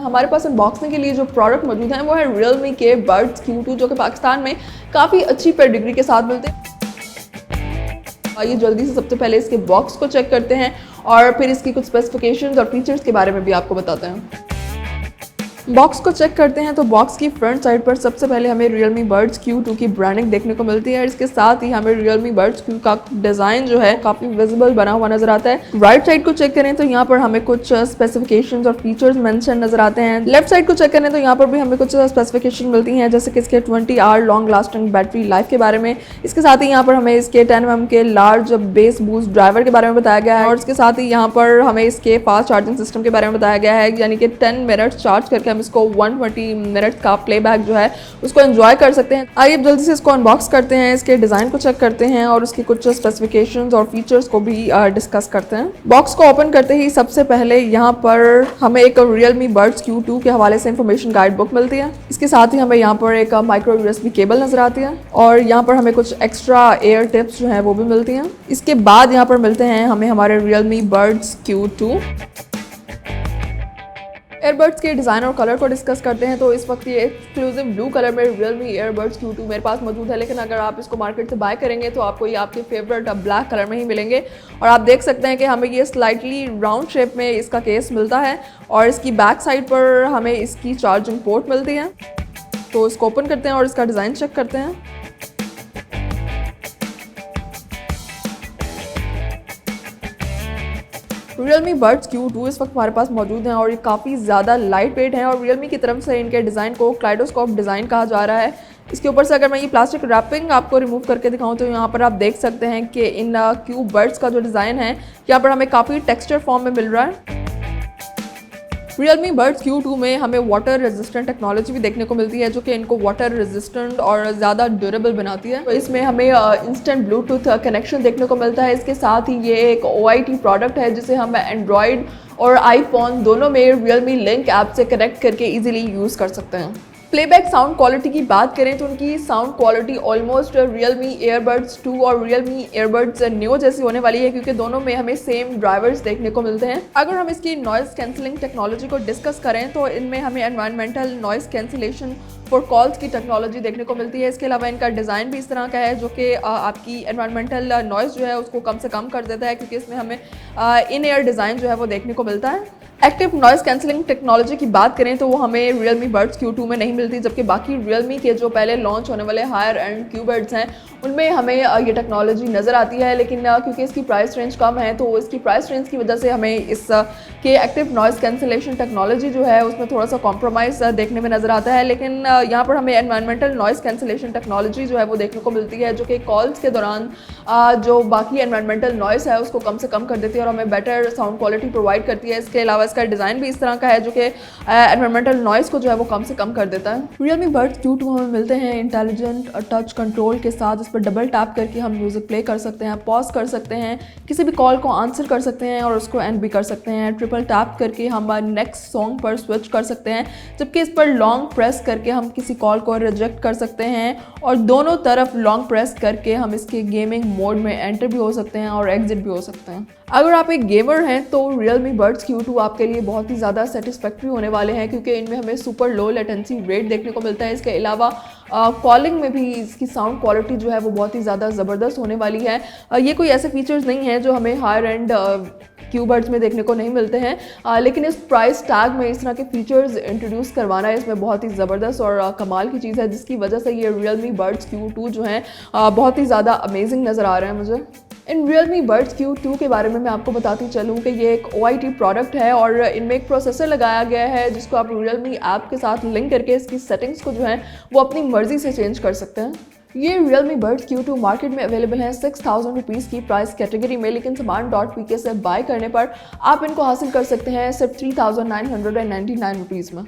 हमारे पास अनबॉक्सिंग के लिए जो प्रोडक्ट मौजूद हैं वो है Realme के Buds Q2 जो कि पाकिस्तान में काफ़ी अच्छी पेडिग्री के साथ मिलते हैं। आइए जल्दी से सबसे पहले इसके बॉक्स को चेक करते हैं और फिर इसकी कुछ स्पेसिफिकेशंस और फीचर्स के बारे में भी आपको बताते हैं। बॉक्स को चेक करते हैं तो बॉक्स की फ्रंट साइड पर सबसे पहले हमें Realme Buds Q2 की ब्रांडिंग देखने को मिलती है। इसके साथ ही हमें Realme Buds Q का डिज़ाइन जो है काफ़ी विजिबल बना हुआ नजर आता है। राइट साइड को चेक करें तो यहाँ पर हमें कुछ स्पेसिफिकेशंस और फीचर्स मेंशन नजर आते हैं। लेफ्ट साइड को चेक करें तो यहाँ पर भी हमें कुछ स्पेसिफिकेशन मिलती हैं, जैसे कि इसके 20 hour long lasting battery life के बारे में। इसके साथ ही यहाँ पर हमें इसके 10 mm के लार्ज बेस बूस्ट ड्राइवर के बारे में बताया गया है और इसके साथ ही यहाँ पर हमें इसके फास्ट चार्जिंग सिस्टम के बारे में बताया गया है, यानी कि 10 मिनट चार्ज करके हम इसको 120 मिनट का प्लेबैक जो है उसको एंजॉय कर सकते हैं। आइए अब जल्दी से इसको अनबॉक्स करते हैं, इसके डिज़ाइन को चेक करते हैं और उसकी कुछ स्पेसिफिकेशंस और फीचर्स को भी डिस्कस करते हैं। बॉक्स को ओपन करते ही सबसे पहले यहाँ पर हमें एक Realme Buds Q2 के हवाले से इंफॉर्मेशन गाइड बुक मिलती है। इसके साथ ही हमें यहाँ पर एक माइक्रो USB केबल नजर आती है और यहाँ पर हमें कुछ एक्स्ट्रा एयर टिप्स जो है वो भी मिलती हैं। इसके बाद यहाँ पर मिलते हैं हमें हमारे Realme Buds Q2। एयरबड्स के डिज़ाइन और कलर को डिस्कस करते हैं तो इस वक्त ये एक्सक्लूसिव ब्लू कलर में Realme एयरबड्स Q2 मेरे पास मौजूद है, लेकिन अगर आप इसको मार्केट से बाय करेंगे तो आपको ये आपके फेवरेट ब्लैक कलर में ही मिलेंगे। और आप देख सकते हैं कि हमें ये स्लाइटली राउंड शेप में इसका केस मिलता है और इसकी बैक साइड पर हमें इसकी चार्जिंग पोर्ट मिलती है। तो इसको ओपन करते हैं और इसका डिज़ाइन चेक करते हैं। Realme Buds Q2 इस वक्त हमारे पास मौजूद हैं और ये काफ़ी ज़्यादा लाइट वेट हैं और Realme की तरफ से इनके डिज़ाइन को क्लाइडोस्कोप डिज़ाइन कहा जा रहा है। इसके ऊपर से अगर मैं ये प्लास्टिक रैपिंग आपको रिमूव करके दिखाऊं तो यहाँ पर आप देख सकते हैं कि इन Q Buds का जो डिज़ाइन है यहाँ पर हमें काफ़ी टेक्सचर फॉर्म में मिल रहा है। Realme Buds Q2 में हमें वाटर रेजिस्टेंट टेक्नोलॉजी भी देखने को मिलती है जो कि इनको वाटर रेजिस्टेंट और ज़्यादा ड्यूरेबल बनाती है। तो इसमें हमें इंस्टेंट ब्लूटूथ कनेक्शन देखने को मिलता है। इसके साथ ही ये एक OIT प्रोडक्ट है जिसे हम एंड्रॉयड और आईफोन दोनों में Realme लिंक ऐप से कनेक्ट करके ईजिली यूज़ कर सकते हैं। प्लेबैक साउंड क्वालिटी की बात करें तो उनकी sound quality almost Realme airbuds 2 और Realme एयरबड्स Neo जैसी होने वाली है, क्योंकि दोनों में हमें सेम ड्राइवर्स देखने को मिलते हैं। अगर हम इसकी नॉइज़ कैंसिलिंग टेक्नोलॉजी को डिस्कस करें तो इनमें हमें environmental noise cancellation for calls की टेक्नोलॉजी देखने को मिलती है। इसके अलावा इनका डिज़ाइन भी इस तरह का है जो कि आपकी एनवायरमेंटल नॉइज़ जो है उसको कम से कम कर देता है, क्योंकि इसमें हमें इन एयर डिज़ाइन जो है वो देखने को मिलता है। एक्टिव नॉइज़ कैंसिलिंग टेक्नोलॉजी की बात करें तो वो हमें Realme Buds Q2 में नहीं मिलती, जबकि बाकी Realme के जो पहले लॉन्च होने वाले हायर एंड Q Buds हैं उनमें हमें ये टेक्नोलॉजी नज़र आती है। लेकिन क्योंकि इसकी प्राइस रेंज कम है तो इसकी प्राइस रेंज की वजह से हमें इस के एक्टिव नॉइज़ कैंसिलेशन टेक्नोलॉजी जो है उसमें थोड़ा सा कॉम्प्रोमाइज़ देखने में नज़र आता है। लेकिन यहाँ पर हमें एनवायरमेंटल नॉइज़ कैंसिलेशन टेक्नोलॉजी जो है वो देखने को मिलती है जो कि कॉल्स के दौरान जो बाकी एनवायरमेंटल नॉइज़ है उसको कम से कम कर देती है और हमें बेटर साउंड क्वालिटी प्रोवाइड करती है। इसके अलावा इसका डिज़ाइन भी इस तरह का है जो कि एनवायरमेंटल नॉइज़ को जो है वो कम से कम कर देता है। Realme Buds Q2 हमें मिलते हैं इंटेलिजेंट टच कंट्रोल के साथ। इस पर डबल टैप करके हम म्यूज़िक प्ले कर सकते हैं, पॉज कर सकते हैं, किसी भी कॉल को आंसर कर सकते हैं और उसको एंड भी कर सकते हैं। ट्रिपल टैप करके हम नेक्स्ट सॉन्ग पर स्विच कर सकते हैं, जबकि इस पर लॉन्ग प्रेस करके हम किसी कॉल को रिजेक्ट कर सकते हैं और दोनों तरफ लॉन्ग प्रेस करके हम इसके गेमिंग मोड में एंटर भी हो सकते हैं और एग्जिट भी हो सकते हैं। अगर आप एक गेमर हैं तो Realme Buds Q2 आपके लिए बहुत ही ज़्यादा सेटिस्फैक्ट्री होने वाले हैं, क्योंकि इनमें हमें सुपर लो लेटेंसी रेट देखने को मिलता है। इसके अलावा कॉलिंग में भी इसकी साउंड क्वालिटी जो है वो बहुत ही ज़्यादा ज़बरदस्त होने वाली है। ये कोई ऐसे फीचर्स नहीं हैं जो हमें हायर एंड Q Buds में देखने को नहीं मिलते हैं, लेकिन इस प्राइस टैग में इस तरह के फीचर्स इंट्रोड्यूस करवाना है इसमें बहुत ही ज़बरदस्त और कमाल की चीज़ है, जिसकी वजह से ये Realme Buds Q2 जो हैं बहुत ही ज़्यादा अमेजिंग नज़र आ रहे हैं मुझे। इन Realme Buds Q2 के बारे में मैं आपको बताती चलूँ कि ये एक OIT प्रोडक्ट है और इनमें एक प्रोसेसर लगाया गया है जिसको आप Realme ऐप के साथ लिंक करके इसकी सेटिंग्स को जो है वो अपनी मर्जी से चेंज कर सकते हैं। ये Realme Buds Q2 मार्केट में अवेलेबल है 6000 रुपीज़ की प्राइस कैटेगरी में, लेकिन samaan.pk से बाय करने पर आप इनको हासिल कर सकते हैं सिर्फ 3999 रुपीज़ में।